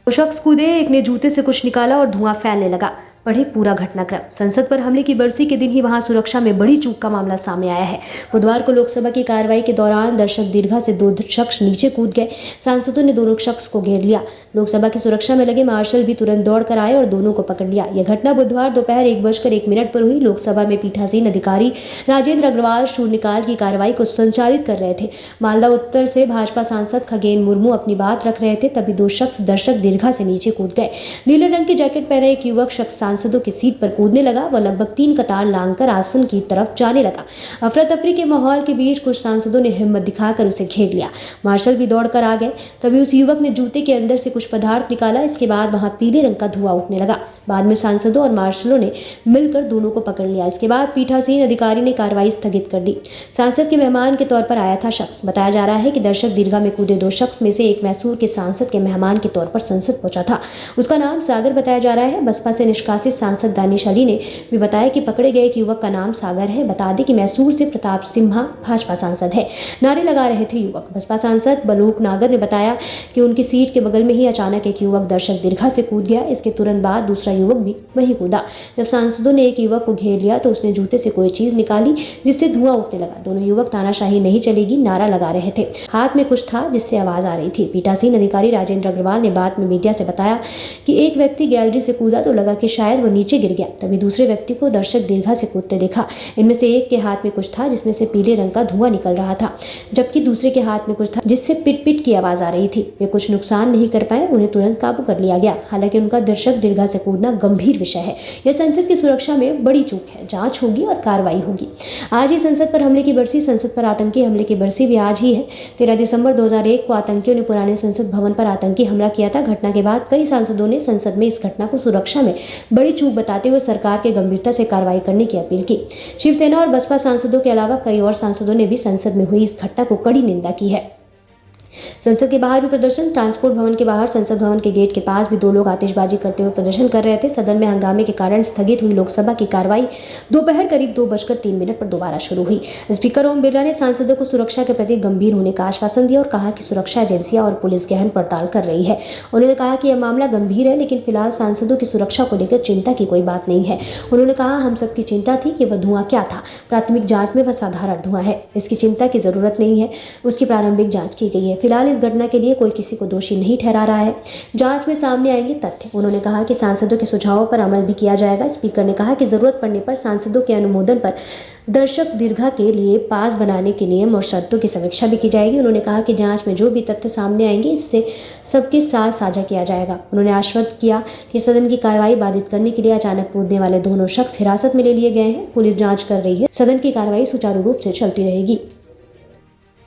दो शख्स कूदे, एक ने जूते से कुछ निकाला और धुआं फैलने लगा। पढ़े पूरा घटनाक्रम। संसद पर हमले की बरसी के दिन ही वहां सुरक्षा में बड़ी चूक का मामला सामने आया है। बुधवार को लोकसभा की कार्रवाई के दौरान दर्शक दीर्घा से दो शख्स नीचे कूद गए। सांसदों ने दोनों शख्स को घेर लिया। लोकसभा की सुरक्षा में लगे मार्शल भी तुरंत दौड़कर आए और दोनों को पकड़ लिया। यह घटना बुधवार दोपहर 1:01 पर हुई। लोकसभा में पीठासीन अधिकारी राजेंद्र अग्रवाल शून्यकाल की कार्रवाई को संचालित कर रहे थे। मालदा उत्तर से भाजपा सांसद खगेन मुर्मू अपनी बात रख रहे थे, तभी दो शख्स दर्शक दीर्घा से नीचे कूद गए। नीले रंग की जैकेट पहने एक युवक शख्स सांसदों की सीट पर कूदने लगा। वह लगभग 3 कतार लांघकर आसन की तरफ जाने लगा। अफरा तफरी के माहौल के बीच कुछ सांसदों ने हिम्मत दिखाकर उसे घेर लिया। मार्शल भी दौड़कर आ गए। तभी उस युवक ने जूते के अंदर से कुछ पदार्थ निकाला। इसके बाद वहां पीले रंग का धुआं उठने लगा। बाद में सांसदों और मार्शलों ने मिलकर दोनों को पकड़ लिया। इसके बाद पीठासीन अधिकारी ने कार्रवाई स्थगित कर दी। सांसद के मेहमान के तौर पर आया था शख्स। बताया जा रहा है कि दर्शक दीर्घा में कूदे दो शख्स में से एक मैसूर के सांसद के मेहमान के तौर पर संसद पहुंचा था। उसका नाम सागर बताया जा रहा है। बसपा से निष्कासित सांसद दानिश अली ने भी बताया कि पकड़े गए एक युवक का नाम सागर है। बता दें कि मैसूर से प्रताप सिम्हा भाजपा सांसद है। नारे लगा रहे थे युवक। बसपा सांसद बलूक नागर ने बताया कि उनकी सीट के बगल में ही अचानक एक युवक दर्शक दीर्घा से कूद गया। इसके तुरंत बाद दूसरा युवक भी वहीं कूदा। जब सांसदों ने एक युवक को घेर लिया तो उसने जूते से कोई चीज निकाली जिससे धुआं उठने लगा। दोनों युवक तानाशाही नहीं चलेगी नारा लगा रहे थे। हाथ में कुछ था जिससे आवाज आ रही थी। पीठासीन अधिकारी राजेंद्र अग्रवाल ने बाद में मीडिया से बताया कि एक व्यक्ति गैलरी से कूदा तो लगा कि शायद वो नीचे गिर गया। तभी दूसरे व्यक्ति को दर्शक दीर्घा से कूदते देखा। इनमें से एक के हाथ में कुछ था जिसमें से पीले रंग का धुआं निकल रहा था, जबकि दूसरे के हाथ में कुछ था जिससे पिट पिट की आवाज आ रही थी। वे कुछ नुकसान नहीं कर पाए। उन्हें तुरंत काबू कर लिया गया। हालांकि उनका दर्शक दीर्घा से कूदना गंभीर विषय है। यह संसद की सुरक्षा में बड़ी चूक है। जांच होगी और कार्रवाई होगी। आज ही संसद पर हमले की बरसी। संसद पर आतंकी हमले की बरसी भी आज ही है। 13 दिसंबर 2001 को आतंकियों ने पुराने संसद भवन पर आतंकी हमला किया था। घटना के बाद कई सांसदों ने संसद में इस घटना को सुरक्षा में बड़ी चूक बताते हुए सरकार के गंभीरता से कार्रवाई करने की अपील की। शिवसेना और बसपा सांसदों के अलावा कई और सांसदों ने भी संसद में हुई इस घटना को कड़ी निंदा की है। संसद के बाहर भी प्रदर्शन। ट्रांसपोर्ट भवन के बाहर संसद भवन के गेट के पास भी दो लोग आतिशबाजी करते हुए प्रदर्शन कर रहे थे। सदन में हंगामे के कारण स्थगित हुई लोकसभा की कार्रवाई दोपहर करीब 2:03 पर दोबारा शुरू हुई। स्पीकर ओम बिरला ने सांसदों को सुरक्षा के प्रति गंभीर होने का आश्वासन दिया और कहा कि सुरक्षा एजेंसियां और पुलिस गहन पड़ताल कर रही है। उन्होंने कहा कि यह मामला गंभीर है, लेकिन फिलहाल सांसदों की सुरक्षा को लेकर चिंता की कोई बात नहीं है। उन्होंने कहा, हम सबकी चिंता थी कि वह धुआं क्या था। प्राथमिक जांच में वह साधारण धुआं है। इसकी चिंता की जरूरत नहीं है। उसकी प्रारंभिक जांच की गई है। फिलहाल इस घटना के लिए कोई किसी को दोषी नहीं ठहरा रहा है। जांच में सामने आएंगे तथ्य। उन्होंने कहा कि सांसदों के सुझावों पर अमल भी किया जाएगा। स्पीकर ने कहा कि जरूरत पड़ने पर सांसदों के अनुमोदन पर दर्शक दीर्घा के लिए पास बनाने के नियम और शर्तों की समीक्षा भी की जाएगी। उन्होंने कहा कि जांच में जो भी तथ्य सामने आएंगे इससे सबके साथ साझा किया जाएगा। उन्होंने आश्वस्त किया कि सदन की कार्रवाई बाधित करने के लिए अचानक कूदने वाले दोनों शख्स हिरासत में ले लिए गए हैं। पुलिस जांच कर रही है। सदन की कार्रवाई सुचारू रूप से चलती रहेगी।